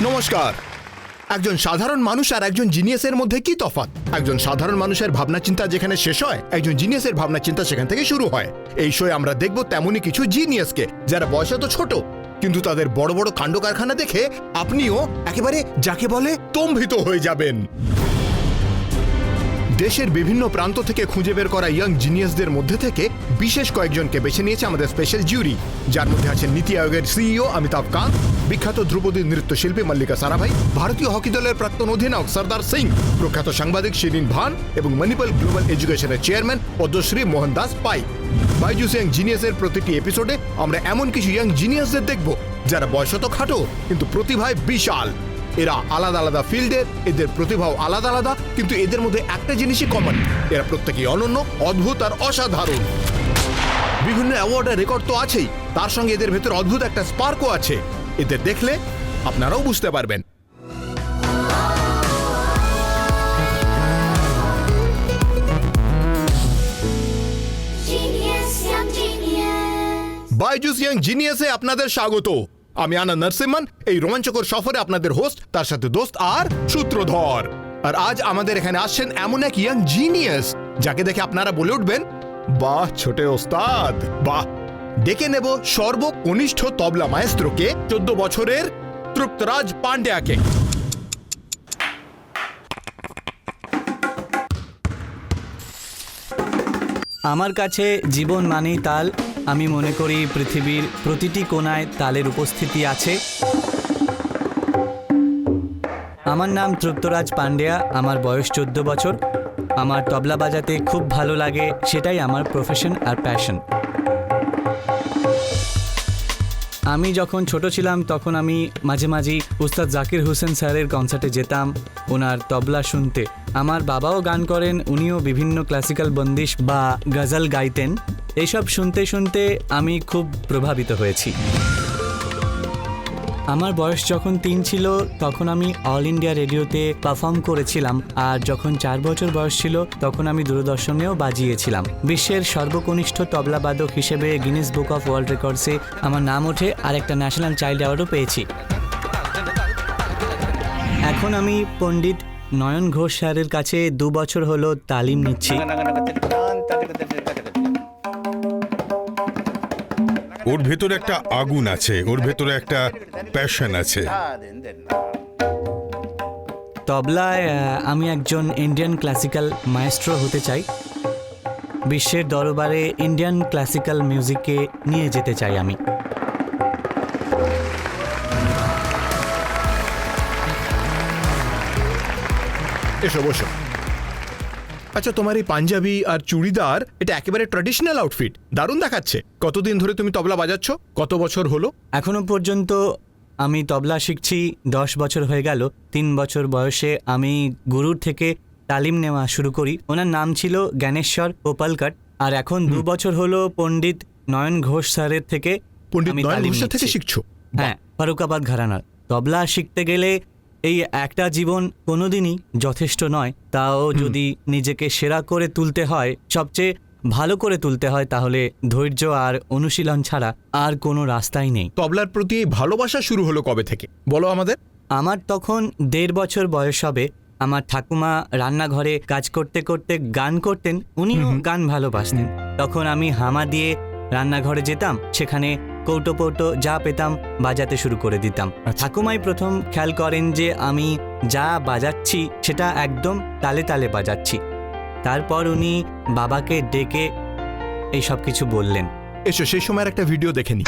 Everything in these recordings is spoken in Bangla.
নমস্কার। একজন সাধারণ মানুষ আর একজন জিনিয়াসের মধ্যে কি তফাৎ? একজন সাধারণ মানুষের ভাবনা চিন্তা যেখানে শেষ হয়, একজন জিনিয়াসের ভাবনা চিন্তা সেখান থেকে শুরু হয়। এই শোয়ে আমরা দেখব তেমনই কিছু জিনিয়াসকে যারা বয়সে তো ছোট, কিন্তু তাদের বড় বড় কাণ্ড কারখানা দেখে আপনিও একেবারে যাকে বলে স্তম্ভিত হয়ে যাবেন। দেশের বিভিন্ন প্রান্ত থেকে খুঁজে বের করা ইয়াং জিনিয়াসদের মধ্যে থেকে বিশেষ কয়েকজনকে বেছে নিয়েছে আমাদের স্পেশাল জুরি, যার মধ্যে আছেন নীতি আয়োগের সিইও অমিতাভ কান্ত, বিখ্যাত ধ্রুপদী নৃত্যশিল্পী মল্লিকা সারাভাই, ভারতীয় হকি দলের প্রাক্তন অধিনায়ক সর্দার সিং, প্রখ্যাত সাংবাদিক শিরিন ভান এবং মণিপাল গ্লোবাল এডুকেশনের চেয়ারম্যান পদ্মশ্রী মোহন দাস পাই। বাইজুস ইয়াং জিনিয়াসের প্রতিটি এপিসোডে আমরা এমন কিছু ইয়াং জিনিয়াসদের দেখব যারা বয়সত খাটো কিন্তু প্রতিভায় বিশাল। এরা আলাদা আলাদা ফিল্ডের, এদের প্রতিভাও আলাদা আলাদা, কিন্তু এদের মধ্যে একটা জিনিসই কমন, এরা প্রত্যেকেই অনন্য, অদ্ভুত আর অসাধারণ। বিভিন্ন অ্যাওয়ার্ড আর রেকর্ড তো আছেই, তার সঙ্গে এদের ভেতর অদ্ভুত একটা স্পার্কও আছে। এদের দেখলে আপনারাও বুঝতে পারবেন। বাইজুস ইয়াং জিনিয়াসে আপনাদের স্বাগত। আমি আনন্দ নরসিম্মান, এই রোমাঞ্চকর সফরে আপনাদের হোস্ট, তার সাথে দোস্ত আর সূত্রধর। আর আজ আমাদের এখানে আসছেন এমন এক ইয়াং জিনিয়াস যাকে দেখে আপনারা বলে উঠবেন, বাহ ছোটে ওস্তাদ বাহ। ডেকে নেব সর্বকনিষ্ঠ তবলা মায়েস্ত্রোকে, 14 বছরের তৃপ্তরাজ পান্ডেয়াকে। আমার কাছে জীবন মানেই তাল। আমি মনে করি পৃথিবীর প্রতিটি কোণায় তালের উপস্থিতি আছে। আমার নাম তৃপ্তরাজ পান্ডেয়া, আমার বয়স 14 বছর। আমার তবলা বাজাতে খুব ভালো লাগে, সেটাই আমার প্রফেশন আর প্যাশন। আমি যখন ছোট ছিলাম তখন আমি মাঝে মাঝেই উস্তাদ জাকির হোসেন স্যারের কনসার্টে যেতাম ওনার তবলা শুনতে। আমার বাবাও গান করেন, উনিও বিভিন্ন ক্লাসিক্যাল বন্দিশ বা গজল গাইতেন। এইসব শুনতে শুনতে আমি খুব প্রভাবিত হয়েছি। আমার বয়স যখন 3 ছিল তখন আমি অল ইন্ডিয়া রেডিওতে পারফর্ম করেছিলাম, আর যখন 4 বছর বয়স ছিল তখন আমি দূরদর্শনেও বাজিয়েছিলাম। বিশ্বের সর্বকনিষ্ঠ তবলাবাদক হিসেবে গিনেস বুক অফ ওয়ার্ল্ড রেকর্ডসে আমার নাম ওঠে, আর একটা ন্যাশনাল চাইল্ড অ্যাওয়ার্ডও পেয়েছি। এখন আমি পণ্ডিত নয়ন ঘোষ স্যারের কাছে 2 বছর হলো তালিম নিচ্ছি। ওর ভেতরে একটা আগুন আছে, ওর ভেতরে একটা প্যাশন আছে। তবলায় আমি একজন ইন্ডিয়ান ক্লাসিক্যাল মায়েস্ট্রো হতে চাই। বিশ্বের দরবারে ইন্ডিয়ান ক্লাসিক্যাল মিউজিককে নিয়ে যেতে চাই আমি। এসো বসো। আচ্ছা, তোমার এই পাঞ্জাবি আর চুড়িদার, এটা একেবারে ট্র্যাডিশনাল আউটফিট, দারুণ দেখাচ্ছে। কতদিন ধরে তুমি তবলা বাজাচ্ছ? কত বছর হলো? এখনো পর্যন্ত আমি তবলা শিখছি 10 বছর হয়ে গেল। 3 বছর বয়সে আমি গুরুর থেকে তালিম নেওয়া শুরু করি। ওনার নাম ছিল জ্ঞানেশ্বর কোপালকট। আর এখন 2 বছর হলো পণ্ডিত নয়ন ঘোষ স্যারের থেকে পণ্ডিত আমি নয়ন তালিম ঘোষ থেকে নিচ্ছি। শিখছো? হ্যাঁ, ফারুকাবাদ ঘরানার। তবলা শিখতে গেলে এই একটা জীবন কোনোদিনই যথেষ্ট নয়, তাও যদি নিজেকে সেরা করে তুলতে হয়, সবচেয়ে ভালো করে তুলতে হয়, তাহলে ধৈর্য আর অনুশীলন ছাড়া আর কোনো রাস্তাই নেই। তবলার প্রতি এই ভালোবাসা শুরু হলো কবে থেকে বলো আমাদের? আমার তখন 1.5 বছর বয়স হবে। আমার ঠাকুমা রান্নাঘরে কাজ করতে করতে গান করতেন, উনিও গান ভালোবাসতেন। তখন আমি হামা দিয়ে রান্নাঘরে যেতাম, সেখানে কৌটো পৌটো যা পেতাম বাজাতে শুরু করে দিতাম। ঠাকুমাই প্রথম খেয়াল করেন যে আমি যা বাজাচ্ছি সেটা একদম তালে তালে বাজাচ্ছি। তারপর উনি বাবাকে ডেকে এই সব কিছু বললেন। এসো সেই সময়ের একটা ভিডিও দেখে নি।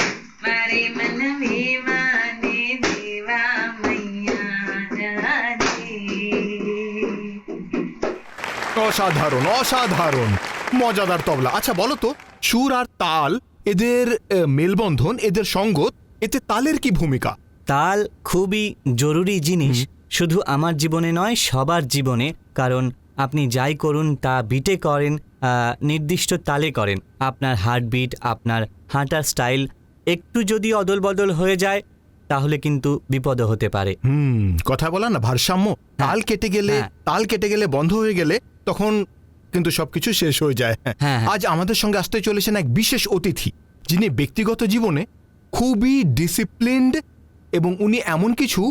অসাধারণ অসাধারণ মজাদার তবলা। আচ্ছা বলো তো, সুর আর তাল, এদের মেলবন্ধন, এদের সঙ্গত, এতে তালের কি ভূমিকা? তাল খুবই জরুরি জিনিস, শুধু আমার জীবনে নয়, সবার জীবনে। কারণ আপনি যাই করুন তা বিটে করেন, নির্দিষ্ট তালে করেন। আপনার হার্টবিট, আপনার হাঁটার স্টাইল একটু যদি অদল বদল হয়ে যায় তাহলে কিন্তু বিপদ হতে পারে। কথা বলা না, ভারসাম্য। তাল কেটে গেলে বন্ধ হয়ে গেলে তখন কিন্তু সবকিছু শেষ হয়ে যায়। আজ আমাদের সঙ্গে আসতে চলেছেন এক বিশেষ অতিথি, যিনি ব্যক্তিগত জীবনে খুবই ডিসিপ্লিনড, এবং উনি এমন কিছু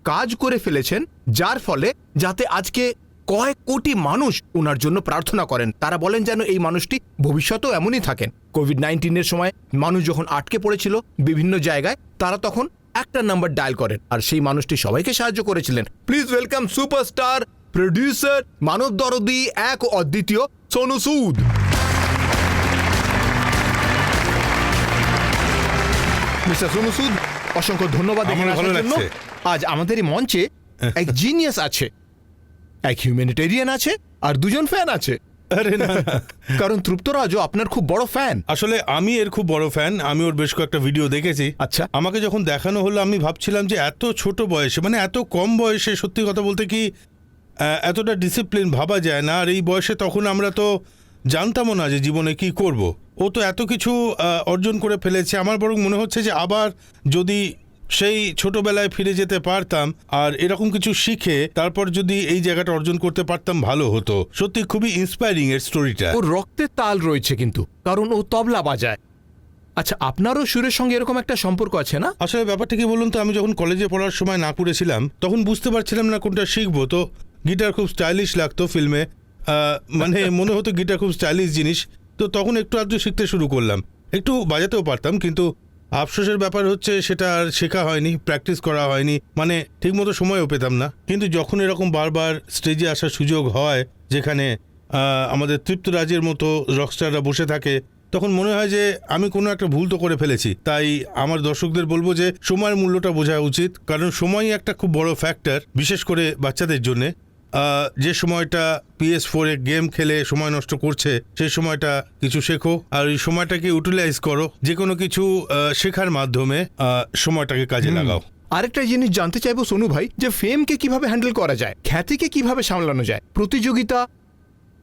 কাজ করে ফেলেছেন, যার ফলে যাতে আজকে কয়েক কোটি মানুষ ওনার জন্য প্রার্থনা করেন। তারা বলেন যেন এই মানুষটি ভবিষ্যতেও এমনই থাকেন। কোভিড-19 সময় মানুষ যখন আটকে পড়েছিল বিভিন্ন জায়গায়, তারা তখন একটা নাম্বার ডায়াল করেন, আর সেই মানুষটি সবাইকে সাহায্য করেছিলেন। প্লিজ ওয়েলকাম সুপারস্টার, প্রডিউসার, মানব দরদি, এক ও অদ্বিতীয় সোনু সুদ। মিস্টার সোনু সুদ, অসংখ্য ধন্যবাদ আমার এখানে ভালো আসার জন্য। লাগছে। আজ আমাদের এই মঞ্চে এক জিনিয়াস আছে, এক হিউম্যানিটেরিয়ান আছে, আর দুজন ফ্যান আছে। আরে না, কারণ তৃপ্তরাজও আপনার খুব বড় ফ্যান। আসলে আমি এর খুব বড় ফ্যান। আমি ওর বেশ কয়েকটা ভিডিও দেখেছি। আচ্ছা। আমাকে যখন দেখানো হলো আমি ভাবছিলাম যে এত ছোট বয়সে, মানে এত কম বয়সে, সত্যি কথা বলতে কি এতটা ডিসিপ্লিন ভাবা যায় না। আর এই বয়সে তখন আমরা তো জানতামও না যে জীবনে কি করব। ও তো এত কিছু অর্জন করে ফেলেছে। আমার বরং মনে হচ্ছে যে আবার যদি সেই ছোটবেলায় ফিরে যেতে পারতাম আর এরকম কিছু শিখে তারপর যদি এই জায়গাটা অর্জন করতে পারতাম ভালো হতো। সত্যি খুবই ইন্সপায়ারিং এর স্টোরিটা। ওর রক্তে তাল রয়েছে কিন্তু, কারণ ও তবলা বাজায়। আচ্ছা, আপনারও সুরের সঙ্গে এরকম একটা সম্পর্ক আছে না? আসলে ব্যাপারটা কি বলুন তো, আমি যখন কলেজে পড়ার সময় নাগপুরে ছিলাম তখন বুঝতে পারছিলাম না কোনটা শিখবো। তো গিটার খুব স্টাইলিশ লাগতো ফিল্মে, মানে মনে হতো গিটার খুব স্টাইলিশ জিনিস। তো তখন একটু আধটু শিখতে শুরু করলাম, একটু বাজাতেও পারতাম, কিন্তু আফসোসের ব্যাপার হচ্ছে সেটা আর শেখা হয়নি, প্র্যাকটিস করা হয়নি, মানে ঠিকমতো সময়ও পেতাম না। কিন্তু যখন এরকম বারবার স্টেজে আসার সুযোগ হয় যেখানে আমাদের তৃপ্তরাজের মতো রকস্টাররা বসে থাকে, তখন মনে হয় যে আমি কোনো একটা ভুল তো করে ফেলেছি। তাই আমার দর্শকদের বলবো যে সময়ের মূল্যটা বোঝা উচিত, কারণ সময়ই একটা খুব বড় ফ্যাক্টর, বিশেষ করে বাচ্চাদের জন্যে। যে সময়টা PS4 গেম খেলে সময় নষ্ট করছে, সেই সময়টা কিছু শেখো, আর এই সময়টাকে ইউটিলাইজ করো, যে কোনো কিছু শেখার মাধ্যমে সময়টাকে কাজে লাগাও। আরেকটা জিনিস জানতে চাইবো সোনু ভাই, যে ফেমকে কিভাবে হ্যান্ডেল করা যায়, খ্যাতিকে কিভাবে সামলানো যায়, প্রতিযোগিতা,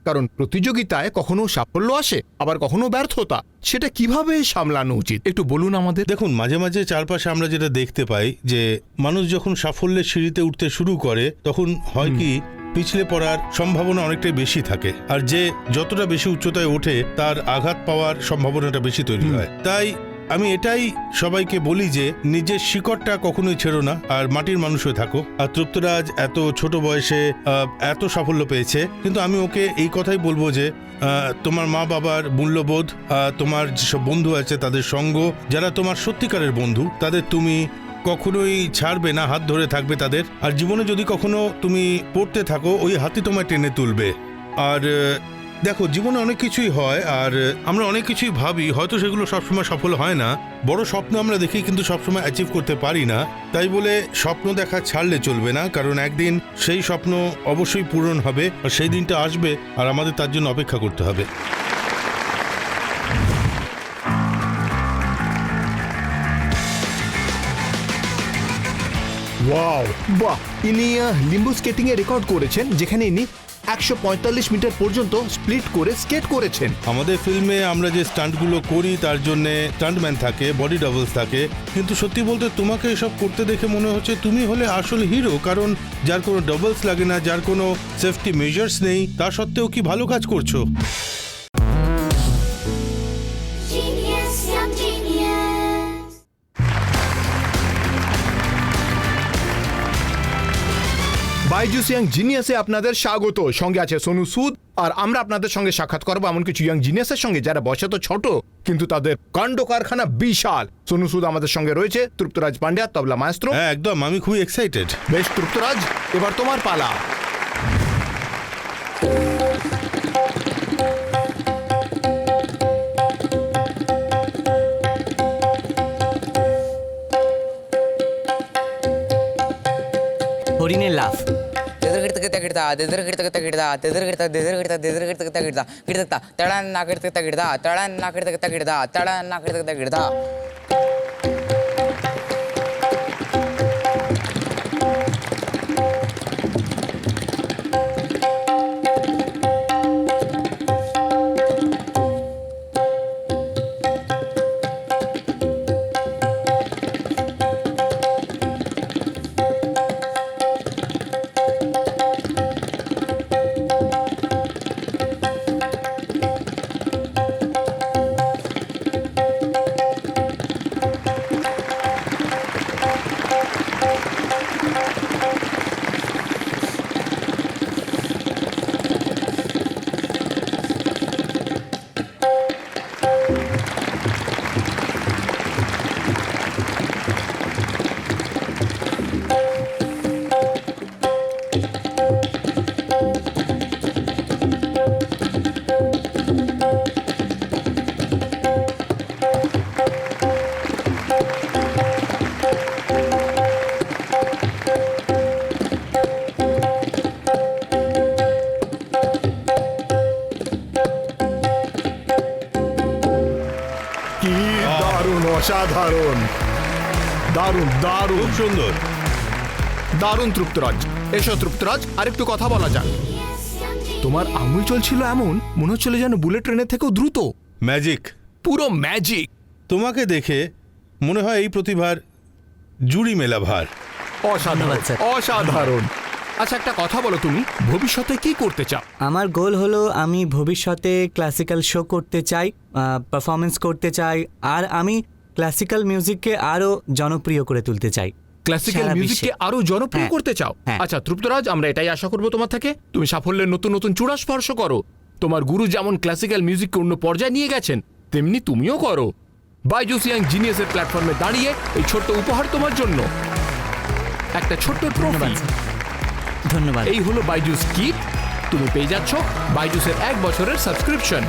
কারণ প্রতিযোগিতায় কখনো সাফল্য আসে আবার কখনো ব্যর্থতা, সেটা কিভাবে সামলানো উচিত একটু বলুন আমাদের। দেখুন, মাঝে মাঝে চারপাশে আমরা যেটা দেখতে পাই যে মানুষ যখন সাফল্যের সিঁড়িতে উঠতে শুরু করে তখন হয় কি পিছলে পড়ার সম্ভাবনা অনেকটাই বেশি থাকে, আর যে যতটা বেশি উচ্চতায় ওঠে তার আঘাত পাওয়ার সম্ভাবনাটা বেশি তৈরি হয়। তাই আমি এটাই সবাইকে বলি যে নিজের শিকড়টা কখনোই ছেড়ো না, আর মাটির মানুষ হয়ে থাকো। আর তৃপ্তরাজ এত ছোট বয়সে এত সাফল্য পেয়েছে, কিন্তু আমি ওকে এই কথাই বলবো যে তোমার মা বাবার মূল্যবোধ, তোমার যেসব বন্ধু আছে তাদের সঙ্গ, যারা তোমার সত্যিকারের বন্ধু, তাদের তুমি কখনোই ছাড়বে না, হাত ধরে থাকবে তাদের। আর জীবনে যদি কখনো তুমি পড়তে থাকো, ওই হাতই তোমায় টেনে তুলবে। আর দেখো, জীবনে অনেক কিছুই হয়, আর আমরা অনেক কিছুই ভাবি, হয়তো সেগুলো সবসময় সফল হয় না। বড় স্বপ্ন আমরা দেখি কিন্তু সবসময় অ্যাচিভ করতে পারি না। তাই বলে স্বপ্ন দেখা ছাড়লে চলবে না, কারণ একদিন সেই স্বপ্ন অবশ্যই পূরণ হবে, আর সেই দিনটা আসবে, আর আমাদের তার জন্য অপেক্ষা করতে হবে। ওয়াও, বাহ! ইনি লিম্বু স্কেটিং এ রেকর্ড করেছেন, যেখানে ইনি 145 মিটার পর্যন্ত স্প্লিট করে স্কেট করেছেন। আমাদের ফিল্মে আমরা যে স্টান্টগুলো করি তার জন্য স্টান্টম্যান থাকে, বডি ডাবলস থাকে, কিন্তু সত্যি বলতে তোমাকে এসব করতে দেখে মনে হচ্ছে তুমি হলে আসল হিরো, কারণ যার কোনো ডাবলস লাগে না, যার কোনো সেফটি মেজার্স নেই, তা সত্ত্বেও কি ভালো কাজ করছো। Genius, young genius. Byju's young জিনিয়াসে আপনাদের স্বাগত। সঙ্গে আছে সোনু সুদ, আর আমরা আপনাদের সঙ্গে সাক্ষাৎ করবো এমন কিছু ইয়াং জিনিয়াসের সঙ্গে যারা বয়সে তো ছোট কিন্তু তাদের কাণ্ড কারখানা বিশাল। সোনু সুদ আমাদের সঙ্গে রয়েছে, তৃপ্তরাজ পান্ডিয়া তবলা মায়েস্ট্রো। হ্যাঁ, একদম, আমি খুবই এক্সাইটেড। বেশ তৃপ্তরাজ, এবার তোমার পালা। হরিণের লাফ। কি দারুণ, অসাধারণ, দারুণ দারুণ খুব সুন্দর। দারুণ তৃপ্তরাজ। এসো তৃপ্তরাজ, আরেকটু কথা বলা যাক। Genius, young genius. তোমার আঙুল চলছিল এমন মনে হচ্ছিল যেন বুলেট ট্রেনের থেকেও দ্রুত, ম্যাজিক। পুরো ম্যাজিক। তোমাকে দেখে মনে হয় এই প্রতিভার জুড়ি মেলা ভার। অসাধারণ, ধন্যবাদ, স্যার। অসাধারণ। আচ্ছা, একটা কথা বলো, তুমি ভবিষ্যতে কি করতে চাও? আমার গোল হলো আমি ভবিষ্যতে ক্লাসিক্যাল শো করতে চাই, পারফরমেন্স করতে চাই, আর আমি ক্লাসিক্যাল মিউজিককে আরও জনপ্রিয় করে তুলতে চাই। ক্লাসিক্যাল সারা মিউজিককে বিশ্বে। আরো জনপ্রিয় হ্যাঁ, করতে চাও? হ্যাঁ। আচ্ছা তৃপ্তরাজ, আমরা এটাই আশা করবো তোমার থেকে। তুমি সাফল্যের নতুন নতুন চূড়া স্পর্শ করো। তোমার গুরু যেমন ক্লাসিক্যাল মিউজিককে অন্য পর্যায়ে নিয়ে গেছেন, তেমনি তুমিও করো। বাইজুস ইয়াং জিনিয়াসের প্ল্যাটফর্মে দাঁড়িয়ে এই ছোট্ট উপহার তোমার জন্য, একটা ছোট্ট ট্রফি। ধন্যবাদ স্যার। ধন্যবাদ। এই হলো বাইজুস কিট। তুমি পেয়ে যাচ্ছ বাইজুসের 1 বছরের সাবস্ক্রিপশন।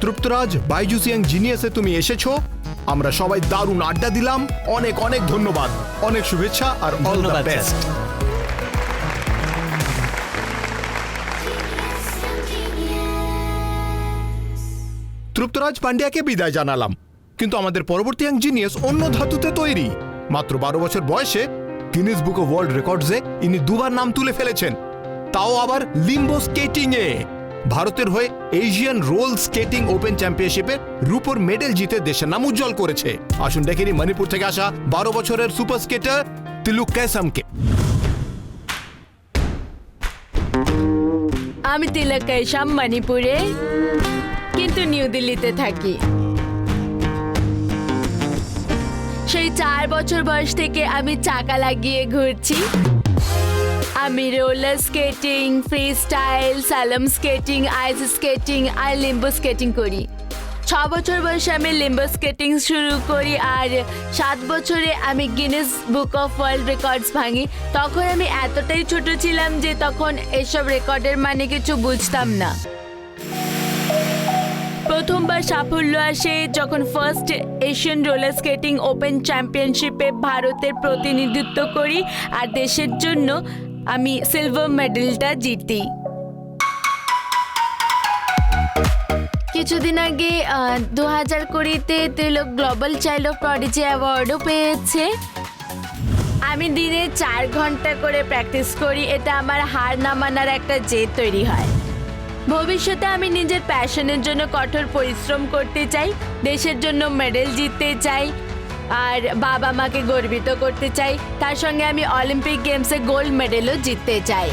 তৃপ্তরাজ, বাইজুস ইয়াং জিনিয়াসে তুমি এসেছো, আমরা সবাই দারুণ আড্ডা দিলাম। অনেক অনেক ধন্যবাদ, অনেক শুভেচ্ছা আর অল দ্য ধন্যবাদ, স্যার। বেস্ট। তৃপ্তরাজ পান্ডিয়াকে বিদায় জানালাম, কিন্তু আমাদের পরবর্তী ইয়াং জিনিয়াস অন্য ধাতুতে তৈরি। মাত্র 12 বছর বয়সে গিনেস বুক অফ ওয়ার্ল্ড রেকর্ডসে ইনি দুবার নাম তুলে ফেলেছেন, তাও আবার লিম্বো স্কেটিং এ। ভারতের হয়ে এশিয়ান রোল স্কেটিং ওপেন চ্যাম্পিয়নশিপে রূপোর মেডেল জিতে দেশের নাম উজ্জ্বল করেছে। আসুন দেখে নিই মণিপুর থেকে আসা 12 বছরের সুপার স্কেটার তিলুক কেসামকে। আমি তিলক কৈশাম, মণিপুরে, কিন্তু নিউ দিল্লিতে থাকি। সেই 4 বছর বয়স থেকে আমি চাকা লাগিয়ে ঘুরছি। আমি roller skating, freestyle, slalom skating, ice skating আর লিম্বো স্কেটিং করি। 6 বছর বয়সে আমি লিম্বো স্কেটিং শুরু করি, আর 7 বছরে আমি Guinness book of world records ভাঙি। তখন আমি এতটাই ছোট ছিলাম যে তখন এসব রেকর্ডের মানে কিছু বুঝতাম না। প্রথমবার সাফল্য আসে যখন first Asian roller skating open চ্যাম্পিয়নশিপে ভারতের প্রতিনিধিত্ব করি, আর দেশের জন্য আমি সিলভার মেডেলটা জিতি। কিছুদিন আগে 2020-তে তিলক গ্লোবাল চাইল্ড অফ প্রডিজি অ্যাওয়ার্ডও পেয়েছে। আমি দিনে 4 ঘন্টা করে প্র্যাকটিস করি, এটা আমার হার না মানার একটা জেদ তৈরি হয়। ভবিষ্যতে আমি নিজের প্যাশনের জন্য কঠোর পরিশ্রম করতে চাই, দেশের জন্য মেডেল জিততে চাই, আর বাবা মাকে গর্বিত করতে চাই। তার সঙ্গে আমি অলিম্পিক গেমসে গোল্ড মেডেলও জিততে চাই।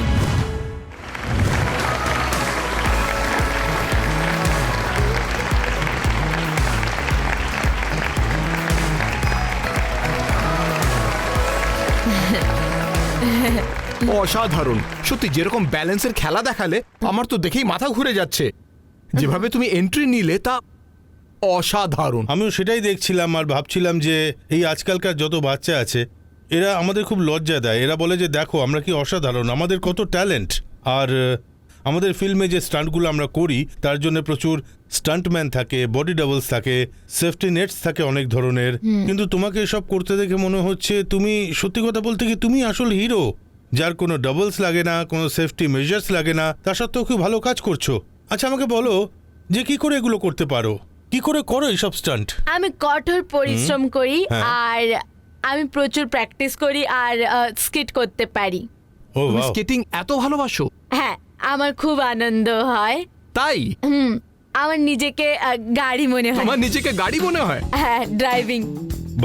অসাধারণ, সত্যি যেরকম ব্যালেন্সের খেলা দেখালে আমার তো দেখেই মাথা ঘুরে যাচ্ছে। যেভাবে তুমি এন্ট্রি নিলে তা অসাধারণ। আমিও সেটাই দেখছিলাম আর ভাবছিলাম যে এই আজকালকার যত বাচ্চা আছে এরা আমাদের খুব লজ্জা দেয়। এরা বলে যে দেখো আমরা কি অসাধারণ, আমাদের কত ট্যালেন্ট। আর আমাদের ফিল্মে যে স্টান্টগুলো আমরা করি তার জন্য প্রচুর স্টান্টম্যান থাকে, বডি ডাবলস থাকে, সেফটি নেটস থাকে অনেক ধরনের। কিন্তু তোমাকে এসব করতে দেখে মনে হচ্ছে তুমি, সত্যি কথা বলতে কি, তুমি আসল হিরো, যার কোনো ডাবলস লাগে না, কোনো সেফটি মেজার্স লাগে না, তা সত্ত্বেও খুব ভালো কাজ করছো। আচ্ছা আমাকে বলো যে কি করে এগুলো করতে পারো, কি করে করো এইসব স্টান্ট? আমি কঠোর পরিশ্রম করি, হ্যাঁ। আর আমি প্রচুর প্র্যাকটিস করি, আর স্কিট করতে পারি। ও তুমি বাহ, স্কেটিং এত ভালোবাসো? হ্যাঁ, আমার খুব আনন্দ হয়। তাই আমার নিজেকে গাড়ি মনে হয়। তোমার নিজেকে গাড়ি মনে হয়? হ্যাঁ, ড্রাইভিং।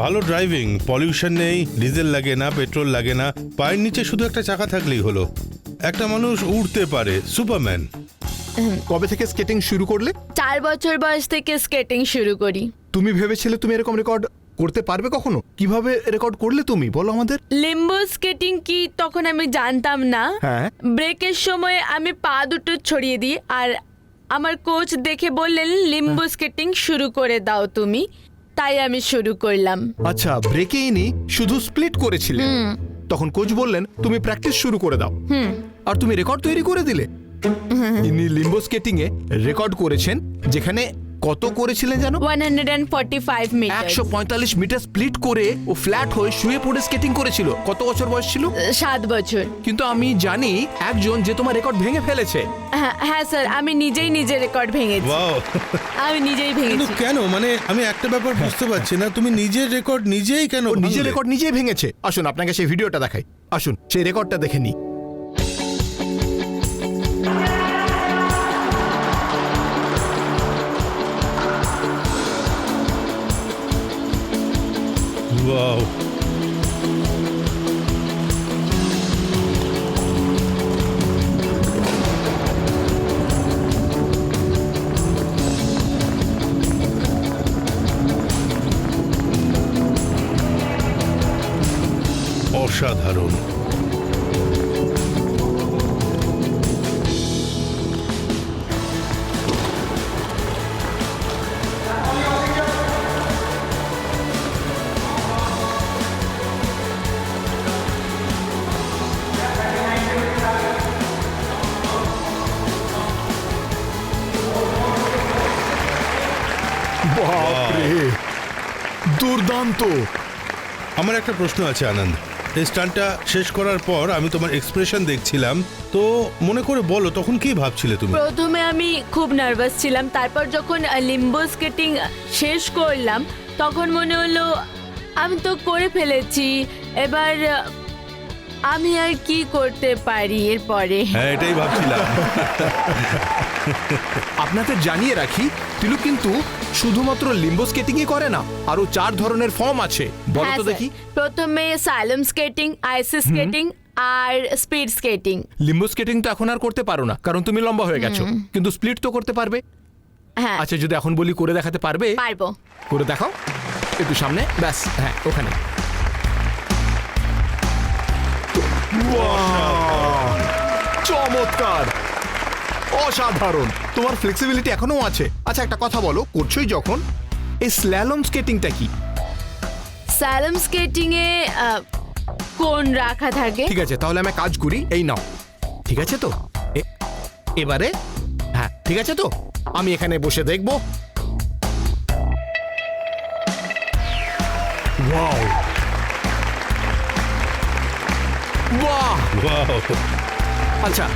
ভালো ড্রাইভিং, পলিউশন নেই, ডিজেল লাগে না, পেট্রোল লাগে না, পায়ের নিচে শুধু একটা চাকা থাকলেই হলো। একটা মানুষ উড়তে পারে, সুপারম্যান। কবে থেকে স্কেটিং শুরু করলে? 4 বছর বয়স থেকে স্কেটিং শুরু করি। তুমি ভেবেছিলে তুমি এরকম রেকর্ড করতে পারবে কখনো? কিভাবে রেকর্ড করলে তুমি, বলো আমাদের। লিম্বো স্কেটিং কি তখন আমি জানতাম না। হ্যাঁ। ব্রেকের সময় আমি পা দুটো ছড়িয়ে দিই, আর আমার কোচ দেখে বললেন লিম্বো স্কেটিং শুরু করে দাও তুমি। তাই আমি শুরু করলাম। আচ্ছা, ব্রেকে ইনি শুধু স্প্লিট করেছিলেন, তখন কোচ বললেন তুমি প্র্যাকটিস শুরু করে দাও, আর তুমি রেকর্ড তৈরি করে দিলে। ইনি লিম্বো স্কেটিং এ রেকর্ড করেছেন, যেখানে কত করেছিলেন জানো? 145 মিটার। 145 মিটার স্প্লিট করে ও ফ্ল্যাট হয়ে শুয়ে পড়ে স্কেটিং করেছিল। কত বছর বয়স ছিল? 7 বছর। কিন্তু আমি জানি একজন যে তোমার রেকর্ড ভেঙে ফেলেছে। হ্যাঁ স্যার, আমি নিজেই নিজের রেকর্ড ভেঙেছি। ওয়াও, আমি নিজেই কিন্তু ভেঙেছি। কেন? মানে আমি একটা ব্যাপার বুঝতে পারছি না, তুমি নিজের রেকর্ড নিজেই কেন ও নিজের ভাঙলে? রেকর্ড নিজেই ভেঙেছে। আসুন আপনাকে সেই ভিডিওটা দেখাই, আসুন সেই রেকর্ডটা দেখে নিই। ওয়াও, অসাধারণ। বাপরে, দুর্দান্ত। আমার একটা প্রশ্ন আছে আনন্দ, এই স্টান্টটা শেষ করার পর আমি তোমার এক্সপ্রেশন দেখছিলাম, তো মনে করে বলো তখন কি ভাবছিলে তুমি? প্রথমে আমি খুব নার্ভাস ছিলাম, তারপর যখন লিম্বো স্কেটিং শেষ করলাম তখন মনে হলো আমি তো করে ফেলেছি, এবার আমি আর কি করতে পারি এরপরে। হ্যাঁ, এটাই ভাবছিলাম। আপনাদের জানিয়ে রাখি, তিলু কিন্তু শুধুমাত্র লিম্বো স্কেটিং ই করে না, আরো 4 ধরনের ফর্ম আছে। বলো হ্যাঁ তো স্যার, দেখি। প্রথমে স্যালম স্কেটিং, আইস স্কেটিং আর স্পিড স্কেটিং। লিম্বো স্কেটিং তো এখন আর করতে পারো না, কারণ তুমি লম্বা হয়ে গেছো, কিন্তু স্প্লিট তো করতে পারবে। হ্যাঁ আচ্ছা, যদি এখন বলি করে দেখাতে পারবে? পারবো। করে দেখাও একটু সামনে, ব্যাস, হ্যাঁ ওখানে। বাহ! চমৎকার, অসাধারণ। তোমার ফ্লেক্সিবিলিটি এখনো আছে। আচ্ছা, একটা কথা বলো, করছোই যখন, এই স্ল্যালম স্কেটিংটা কি? স্যালম স্কেটিং এ কোন রাখা থাকে? ঠিক আছে, তাহলে আমি কাজ করি, এই নাও, ঠিক আছে তো? এবারে হ্যাঁ, ঠিক আছে তো? আমি এখানে বসে দেখবো। ওয়াও, বাহ! ওয়াও, আচ্ছা,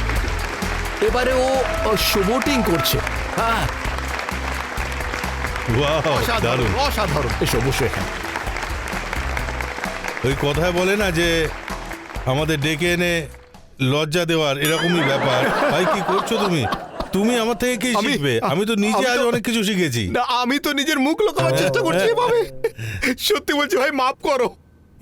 এবারে ও শোবোটিং করছে। হ্যাঁ, ওয়াও, অসাধারণ, দারুণ। অসাধারণ। এসো, বসো এখানে। ওই কথায় বলে না যে আমাদের ডেকে এনে লজ্জা দেওয়ার, এরকমই ব্যাপার। ভাই, কি করছো তুমি? তুমি আমার থেকে কি আমি- শিখবে? আমি তো নিজে আমি আজ তো- অনেক কিছু শিখেছি। না, আমি তো নিজের মুখ লুকানোর চেষ্টা করছি এভাবে। সত্যি বলছি ভাই, মাফ করো।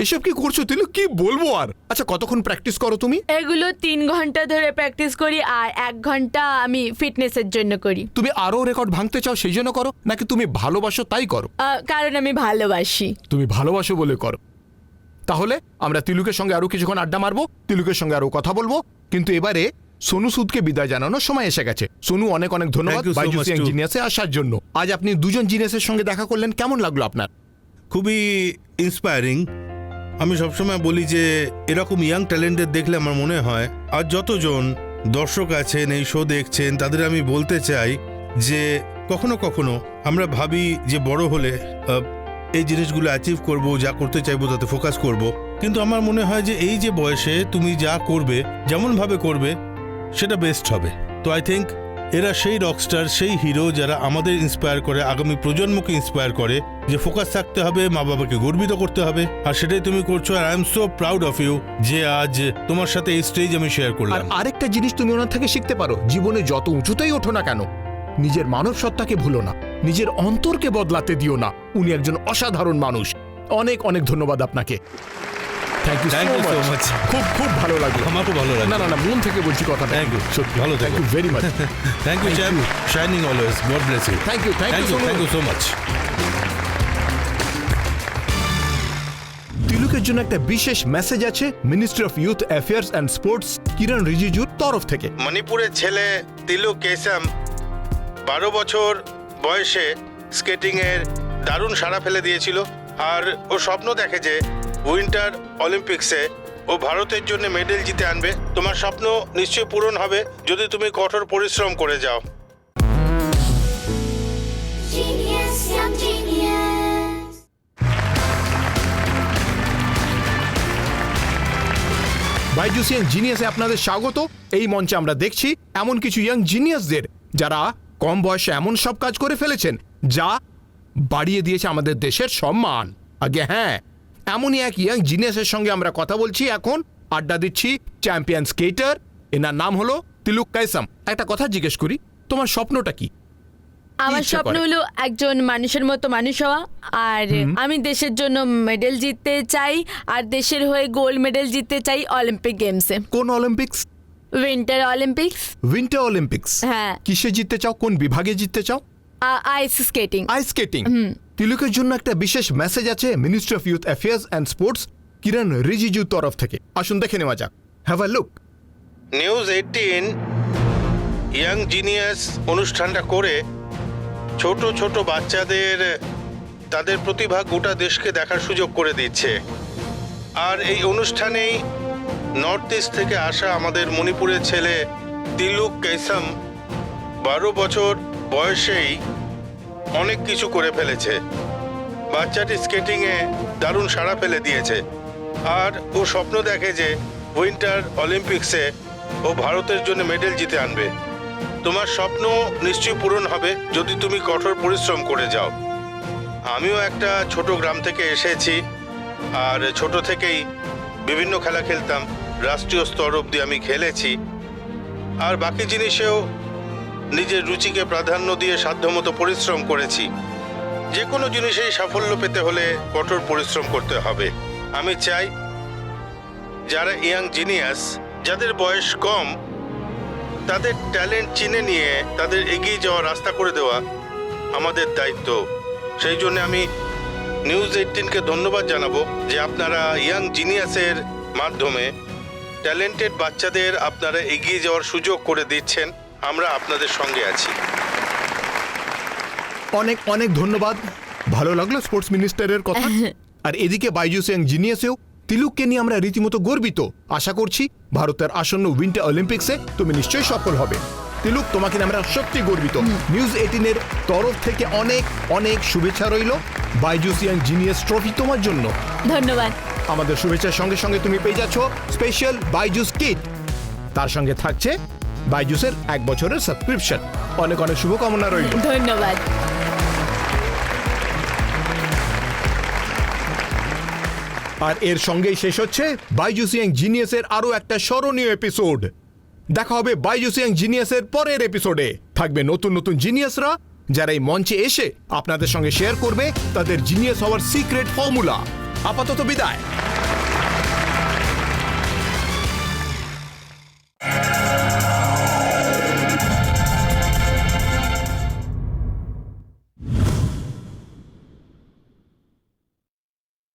এসব কি করছো তিলু, কি বলবো আর। আচ্ছা, কতক্ষণ প্র্যাকটিস করো তুমি? এগুলো 3 ঘন্টা ধরে প্র্যাকটিস করি, আর 1 ঘন্টা আমি ফিটনেসের জন্য করি। তুমি আরো রেকর্ড ভাঙতে চাও সেই জন্য করো, নাকি তুমি ভালোবাসো তাই করো? কারণ আমি ভালোবাসি। তুমি ভালোবাসো বলে করো। তাহলে আমরা তিলুকের সঙ্গে আরো কিছুক্ষণ আড্ডা মারবো, তিলুকের সঙ্গে আরো কথা বলবো, কিন্তু এবারে সোনু সুদকে বিদায় জানানোর সময় এসে গেছে। সোনু, অনেক অনেক ধন্যবাদ Thank you so Byju's much young too. জিনিয়াসে আসার জন্য। আজ আপনি দুজন জিনিয়াসের সঙ্গে দেখা করলেন, কেমন লাগলো আপনার? খুবই ইন্সপায়ারিং। আমি সবসময় বলি যে এরকম ইয়াং ট্যালেন্টের দেখলে আমার মনে হয়, আর যতজন দর্শক আছেন এই শো দেখছেন, তাদের আমি বলতে চাই যে কখনো কখনো আমরা ভাবি যে বড় হলে এই জিনিসগুলো অ্যাচিভ করব, যা করতে চাইবো তাতে ফোকাস করব, কিন্তু আমার মনে হয় যে এই যে বয়সে তুমি যা করবে, যেমনভাবে করবে, সেটা বেস্ট হবে। তো আই থিঙ্ক এরা সেই রকস্টার, সেই হিরো যারা আমাদের ইন্সপায়ার করে, আগামী প্রজন্মকে ইন্সপায়ার করে যে ফোকাস থাকতে হবে, মা বাবাকে গর্বিত করতে হবে, আর সেটাই তুমি করছো। আর I am so proud of you যে আজ তোমার সাথে এই স্টেজ আমি শেয়ার আর করলাম। আরেকটা জিনিস তুমি ওনার থেকে শিখতে পারো, জীবনে যত উঁচুতেই ওঠো না কেন, নিজের মানব সত্তাকে ভুলো না, নিজের অন্তরকে বদলাতে দিও না। উনি একজন অসাধারণ মানুষ। অনেক অনেক ধন্যবাদ আপনাকে। Thank you Thank you so so much. much. খুব খুব ভালো লাগলো। আমারও ভালো লাগলো। না না না, মন থেকে বলছি কথাটা। Thank you. সত্যি ভালো থ্যাংক থেকো। You very much. Thank you champ, shining always, God bless you. Thank you, thank you thank you so much. তিলুকের জন্য একটা বিশেষ মেসেজ আছে ministry of youth affairs and sports Kiren রিজিজুর তরফ থেকে। মণিপুরের ছেলে তিলু কেসাম 12 বছর বয়সে স্কেটিংয়ের দারুণ সাড়া ফেলে দিয়েছিল। আর ও স্বপ্ন দেখে যে উইন্টার অলিম্পিক্সে ও ভারতের জন্য মেডেল জিতে আনবে। তোমার স্বপ্ন নিশ্চয়ই পূরণ হবে যদি তুমি কঠোর পরিশ্রম করে যাও। Genius, young genius. Byju's young জিনিয়াসে আপনাদের স্বাগত। এই মঞ্চে আমরা দেখছি এমন কিছু ইয়াং জিনিয়াসদের যারা কম বয়সে এমন সব কাজ করে ফেলেছেন যা বাড়িয়ে দিয়েছে আমাদের দেশের সম্মান। আগে হ্যাঁ, এমনই এক ইয়াং জিনিয়াসের সঙ্গে আমরা কথা বলছি এখন, আড্ডা দিচ্ছি। চ্যাম্পিয়ন স্কেটার, এনার নাম হলো তিলক কাইসাম। একটা কথা জিজ্ঞেস করি, তোমার স্বপ্নটা কি? আমার ইচ্ছা স্বপ্ন করে? হলো একজন মানুষের মতো মানুষ হওয়া, আর আমি দেশের জন্য মেডেল জিততে চাই, আর দেশের হয়ে গোল্ড মেডেল জিততে চাই অলিম্পিক গেমসে। কোন Olympics? Winter Olympics. Winter Olympics? হ্যাঁ। কিসে জিততে চাও? কোন বিভাগে জিততে চাও? Ice skating. Ice skating. তিলকের জন্য একটা বিশেষ মেসেজ আছে ministry of youth affairs and sports Kiren রিজিজুর তরফ থেকে। আসুন দেখে নেওয়া যাক। Have a look. News 18 young genius অনুষ্ঠানটা করে ছোট ছোট বাচ্চাদের তাদের প্রতিভা গোটা দেশকে দেখার সুযোগ করে দিচ্ছে। আর এই অনুষ্ঠানেই নর্থ ইস্ট থেকে আসা আমাদের মণিপুরের ছেলে তিলক কাইসাম 12 বছর বয়সেই অনেক কিছু করে ফেলেছে। বাচ্চাটি স্কেটিংয়ে দারুণ সাড়া ফেলে দিয়েছে। আর ও স্বপ্ন দেখে যে উইন্টার অলিম্পিক্সে ও ভারতের জন্য মেডেল জিতে আনবে। তোমার স্বপ্ন নিশ্চয়ই পূরণ হবে যদি তুমি কঠোর পরিশ্রম করে যাও। আমিও একটা ছোট গ্রাম থেকে এসেছি, আর ছোট থেকেই বিভিন্ন খেলা খেলতাম। রাষ্ট্রীয় স্তর অবধি আমি খেলেছি, আর বাকি জিনিসেও নিজের রুচিকে প্রাধান্য দিয়ে সাধ্যমতো পরিশ্রম করেছি। যে কোনো জিনিসেই সাফল্য পেতে হলে কঠোর পরিশ্রম করতে হবে। আমি চাই যারা ইয়াং জিনিয়াস, যাদের বয়স কম, তাদের ট্যালেন্ট চিনে নিয়ে তাদের এগিয়ে যাওয়ার রাস্তা করে দেওয়া আমাদের দায়িত্ব। সেই জন্য আমি নিউজ 18কে ধন্যবাদ জানাবো যে আপনারা ইয়াং জিনিয়াসের মাধ্যমে ট্যালেন্টেড বাচ্চাদের আপনারা এগিয়ে যাওয়ার সুযোগ করে দিচ্ছেন। আমরা আপনাদের সঙ্গে আছি। অনেক অনেক ধন্যবাদ। ভালো লাগলো স্পোর্টস মিনিস্টারের কথা। আর এদিকে বাইজুস ইয়াং জিনিয়াসেও তিলককে নিয়ে আমরা রীতিমতো গর্বিত। আশা করছি ভারতের আসন্ন উইন্টার অলিম্পিক্সে তুমি নিশ্চয়ই সফল হবে। তিলক, তোমাকে নিয়ে আমরা সত্যি গর্বিত। নিউজ 18-এর তরফ থেকে অনেক অনেক শুভেচ্ছা রইল। বাইজুস ইয়াং জিনিয়াস ট্রফি তোমার জন্য। ধন্যবাদ। আমাদের শুভেচ্ছার সঙ্গে সঙ্গে তুমি পেয়ে যাচ্ছ স্পেশাল বাইজুস কিট। তার সঙ্গে থাকছে বাইজুসের 1 বছরের সাবস্ক্রিপশন। অনেক অনেক শুভকামনা রইল। ধন্যবাদ। আর এর সঙ্গেই শেষ হচ্ছে বাইজুস ইয়াং জিনিয়াসের আরো একটা স্মরণীয় এপিসোড। দেখা হবে বাইজুস ইয়াং জিনিয়াসের পরের এপিসোডে। থাকবে নতুন নতুন জিনিয়াসরা যারা এই মঞ্চে এসে আপনাদের সঙ্গে শেয়ার করবে তাদের জিনিয়াস হওয়ার সিক্রেট ফর্মুলা। আপাতত বিদায়।